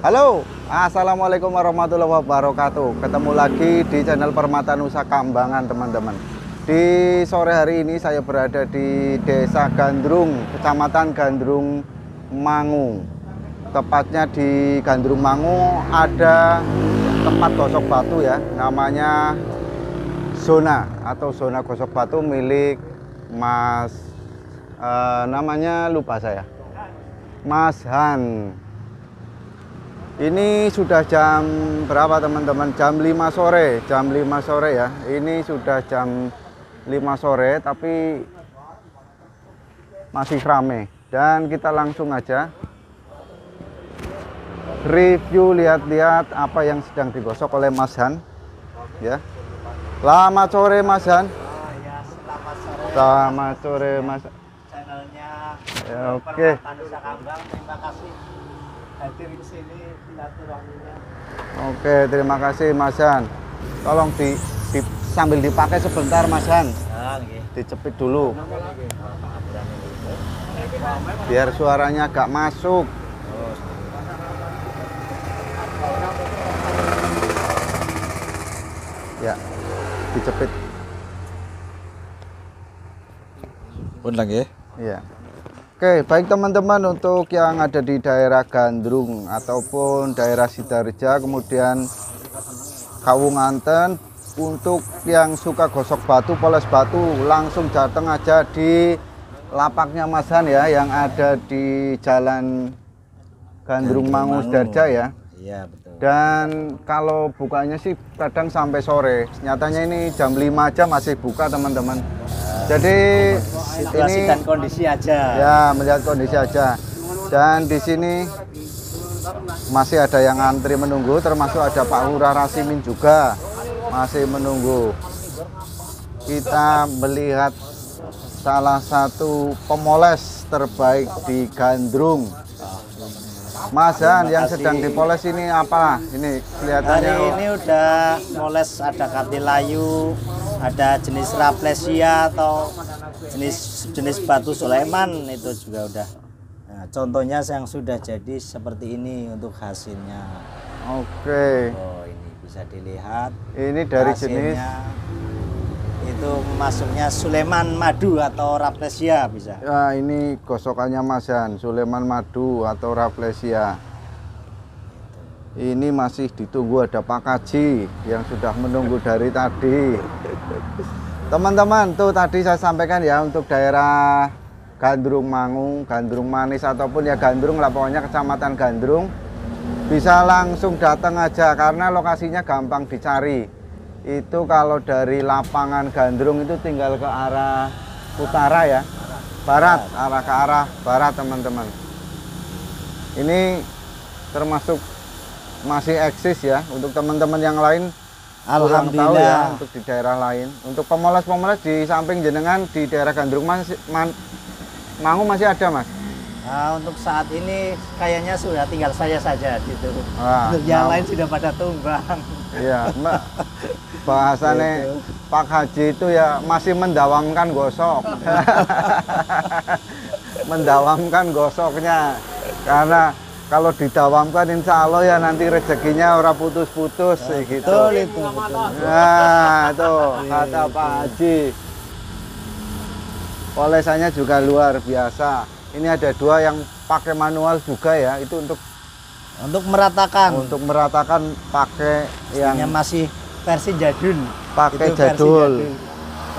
Halo, assalamualaikum warahmatullahi wabarakatuh. Ketemu lagi di channel Permata Nusa Kambangan, teman-teman. Di sore hari ini saya berada di Desa Gandrung, Kecamatan Gandrung Mangu. Tepatnya di Gandrung Mangu ada tempat gosok batu ya, namanya zona atau zona gosok batu milik Mas namanya lupa saya, Mas Han. Ini sudah jam berapa teman-teman? Jam 5 sore, jam 5 sore ya. Ini sudah jam 5 sore tapi masih rame. Dan kita langsung aja review, lihat-lihat apa yang sedang digosok oleh Mas Han ya. Selamat sore Mas Han. Ya, selamat sore. Selamat sore Mas. Channelnya Ya, oke. Permata Nusa Kambangan. Terima kasih hadir di sini silaturahminya. Oke, terima kasih Mas Han. Tolong sambil dipakai sebentar Mas Han. Ya, nggih. Dicepit dulu. Biar suaranya agak masuk. Ya, dicepit. Pun lagi ya. Iya. Oke, baik teman-teman, untuk yang ada di daerah Gandrung ataupun daerah Sidareja, kemudian Kawunganten, untuk yang suka gosok batu, poles batu, langsung datang aja di lapaknya Mas Han ya, yang ada di Jalan Gandrung Mangu Sidareja ya. Iya, betul. Dan kalau bukanya sih kadang sampai sore. Nyatanya ini jam 5 aja masih buka teman-teman. Jadi Situasi ini dan kondisi aja. ya, melihat kondisi aja. Dan di sini masih ada yang antri menunggu, termasuk ada Pak Lurah Rasimin juga masih menunggu. Kita melihat salah satu pemoles terbaik di Gandrung. Mas Han, yang sedang dipoles ini apa? Ini kelihatannya Hari ini udah moles, ada katilayu, ada jenis raplesia atau jenis batu Sulaiman, itu juga udah. Nah, contohnya yang sudah jadi seperti ini untuk hasilnya. Oke. Oh, ini bisa dilihat. Ini dari hasilnya. jenis Itu masuknya Sulaiman madu atau raplesia bisa. ya, ini gosokannya Mas Han, Sulaiman Madu atau Raplesia. Ini masih ditunggu, ada Pak Kaji yang sudah menunggu dari tadi. Teman-teman, tuh tadi saya sampaikan ya, untuk daerah Gandrung Mangu, Gandrung Manis ataupun ya Gandrung lah, pokoknya Kecamatan Gandrung, bisa langsung datang aja karena lokasinya gampang dicari. Itu kalau dari lapangan Gandrung itu tinggal ke arah utara ya, barat, arah ke arah barat teman-teman. Ini termasuk masih eksis ya untuk teman-teman yang lain. Kurang tahu ya untuk di daerah lain. Untuk pemoles-pemoles di samping jenengan di daerah Gandrung Mangu masih ada Mas? Nah, untuk saat ini kayaknya sudah tinggal saya saja gitu. Wah, Untuk yang lain sudah pada tumbang. Iya, Mbak. Bahasanya Pak Haji itu ya masih mendawamkan gosok. Mendawamkan gosoknya. Karena kalau didawamkan insya Allah ya nanti rezekinya ora putus-putus gitu. Betul itu, betul. Nah, itu kata Pak Haji. Polesannya juga luar biasa. Ini ada dua yang pakai manual juga ya, itu untuk meratakan pakai yang masih versi jadul. pakai Itu versi jadul.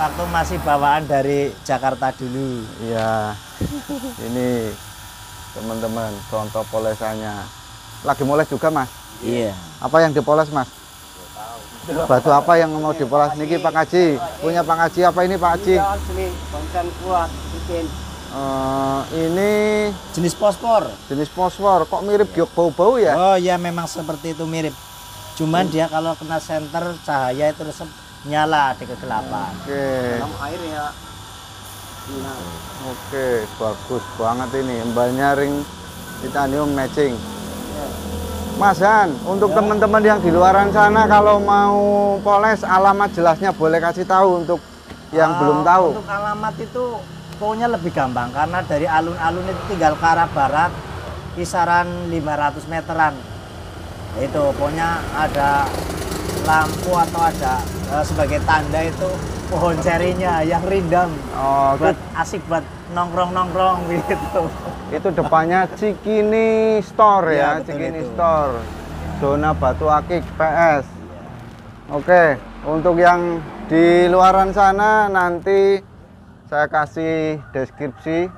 Waktu masih bawaan dari Jakarta dulu. Iya. Ini teman-teman contoh polesannya. Lagi moles juga Mas? Iya. Apa yang dipoles Mas? Batu apa yang mau dipoles? Niki Pak Haji. Punya Pak Haji apa ini Pak Haji? Konten kuat bikin. Ini Jenis fosfor. jenis fosfor. Kok mirip giok bau-bau ya? Oh ya, memang seperti itu mirip. Cuman dia kalau kena senter cahaya itu resep nyala di kegelapan. Oke. Air ya. Oke, bagus banget ini. Embalnya ring titanium matching. Mas Han, untuk teman-teman yang di luaran sana kalau mau poles, alamat jelasnya boleh kasih tahu untuk yang belum tahu. Untuk alamat itu pokoknya lebih gampang karena dari alun-alun itu tinggal ke arah barat kisaran 500 meteran. Itu pokoknya ada lampu atau ada sebagai tanda itu pohon cerinya yang rindang. Oh, Buat asik buat nongkrong-nongkrong gitu. itu depannya Cikini Store Iya, ya, betul Cikini itu. Store. Zona Batu Akik PS. Oke, untuk yang di luaran sana nanti saya kasih deskripsi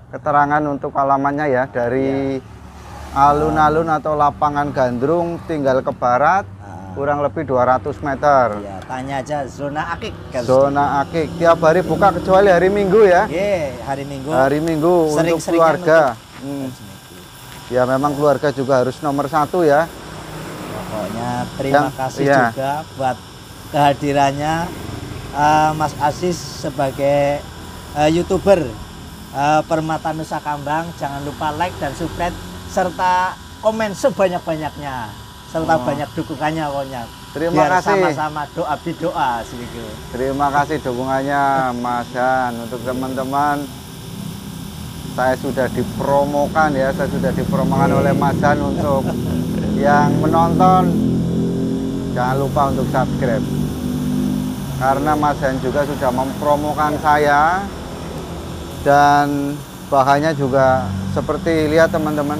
keterangan untuk alamannya ya, dari alun-alun atau lapangan Gandrung tinggal ke barat kurang lebih 200 meter. Ya, tanya aja zona akik kan. Zona Akik tiap hari buka kecuali hari Minggu ya. Ye, hari Minggu. Hari Minggu untuk Sering-seringan keluarga. untuk- Ya memang keluarga juga harus nomor satu ya. Pokoknya terima Yang- kasih iya. juga buat kehadirannya Mas Aziz sebagai YouTuber Permata Nusa Kambang. Jangan lupa like dan subscribe serta komen sebanyak-banyaknya serta banyak dukungannya pokoknya. Terima Biar kasih. sama-sama doa bidoa sedikit. Terima kasih dukungannya Mas Han. Untuk teman-teman, saya sudah dipromokan ya, saya sudah dipromokan oleh Mas Han. Untuk yang menonton, jangan lupa untuk subscribe. Karena Mas Han juga sudah mempromokan saya. Dan bahannya juga seperti lihat teman-teman.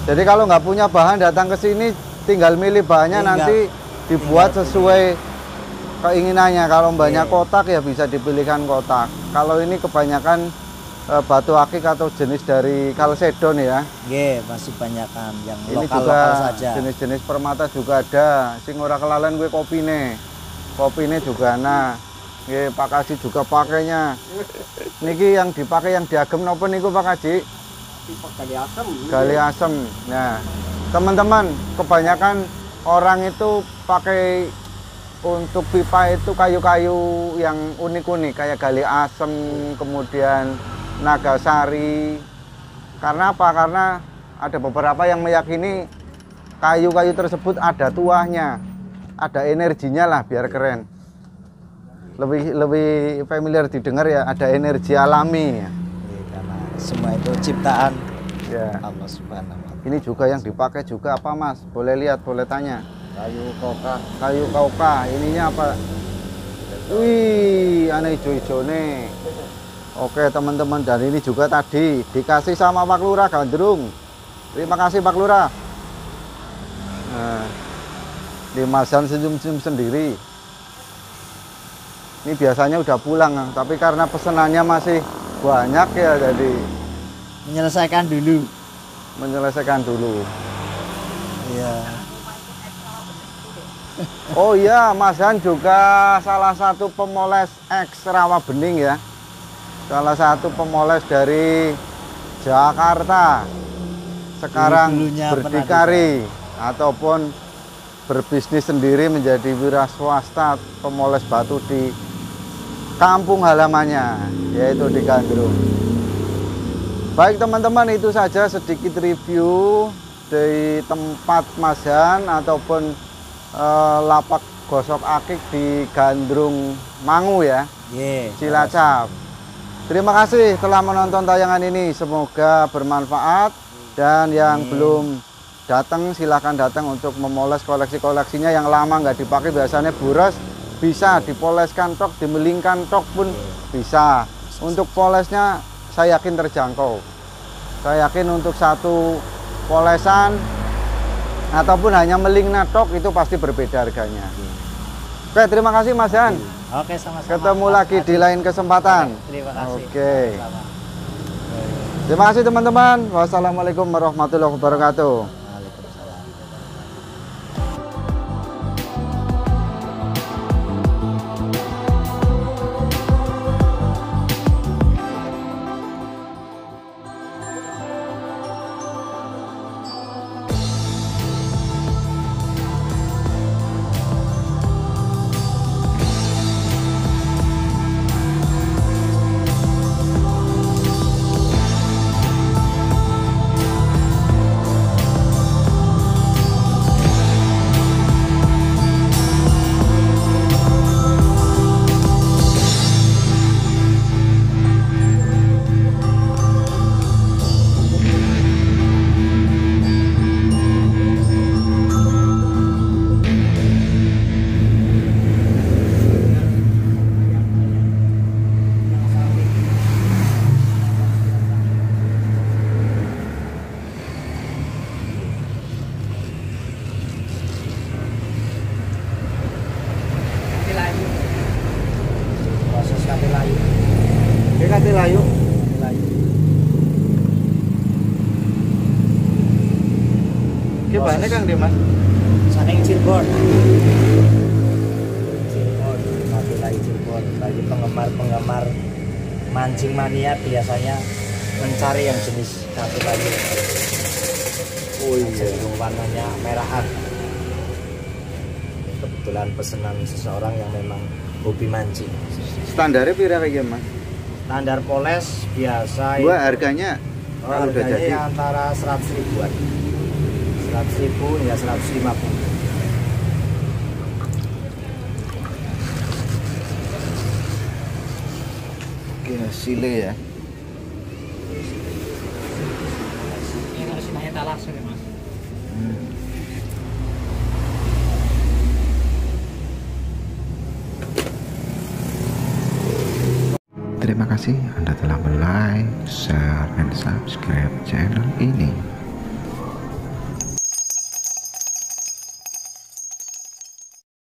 Jadi kalau nggak punya bahan datang ke sini, tinggal milih bahannya, nanti dibuat sesuai keinginannya. Kalau banyak kotak ya bisa dipilihkan kotak. Kalau ini kebanyakan batu akik atau jenis dari kalsedon ya. Ye, masih banyakan yang Ini lokal-lokal juga saja. jenis-jenis permata juga ada. Sing ora kelalen gue kopine. Kopine juga nah. Nggih, Pak Kaji juga pakainya. Niki yang dipakai yang diagem napa niku Pak Kaji? Gali asem. Gali asem. Nah, teman-teman, kebanyakan orang itu pakai untuk pipa itu kayu-kayu yang unik-unik kayak gali asem, kemudian nagasari. Karena apa? Karena ada beberapa yang meyakini kayu-kayu tersebut ada tuahnya, ada energinya lah biar keren. Lebih familiar didengar ya, ada energi alami. Ye, karena semua itu ciptaan Ya. Allah Subhanahu wa Ta'ala. Ini juga yang dipakai juga apa Mas? Boleh lihat, boleh tanya. Kayu koka. Kayu kauka, ininya apa? Wih, aneh hijau-hijau nih. Oke teman-teman, dan ini juga tadi dikasih sama Pak Lurah Gandrung. Terima kasih Pak Lurah. Nah, di Mas Han senyum-senyum sendiri. Ini biasanya udah pulang, tapi karena pesenannya masih banyak ya, jadi Menyelesaikan dulu. menyelesaikan dulu. Iya. Oh iya, Mas Han juga salah satu pemoles ex Rawa Bening ya. Salah satu pemoles dari Jakarta. Sekarang Dulu-dulunya berdikari ataupun berbisnis sendiri menjadi wira swasta pemoles batu di kampung halamannya, yaitu di Gandrung. Baik teman-teman, itu saja sedikit review dari tempat Mas Han ataupun lapak gosok akik di Gandrung Mangu ya, Ye. Cilacap. Terima kasih telah menonton tayangan ini, semoga bermanfaat. Dan yang belum datang silahkan datang untuk memoles koleksi-koleksinya yang lama nggak dipakai, biasanya buras, bisa dipoleskan tok, dimelingkan tok pun bisa. Untuk polesnya saya yakin terjangkau. Saya yakin untuk satu polesan ataupun hanya meling natok itu pasti berbeda harganya. Oke, terima kasih Mas Han. Oke, sama-sama. Ketemu Mas lagi di Aziz. lain kesempatan. Oke, terima kasih. Oke. Sama-sama. Terima kasih teman-teman. Wassalamualaikum warahmatullahi wabarakatuh. layu. Layu. Ki bahannya Kang di Mas. Saking Cirebon. Cirebon, sate layu Cirebon. Bagi penggemar mancing mania biasanya mencari yang jenis sate layu. Oh Cenderung warnanya merahan. Kebetulan pesanan seseorang yang memang hobi mancing. Standarnya pira kayak Mas? Standar poles biasa Gua harganya kalau udah harganya jadi ya antara 100 ribuan. 100 ribu hingga 150. Oke, sile ya. Terima kasih Anda telah like, share, dan subscribe channel ini.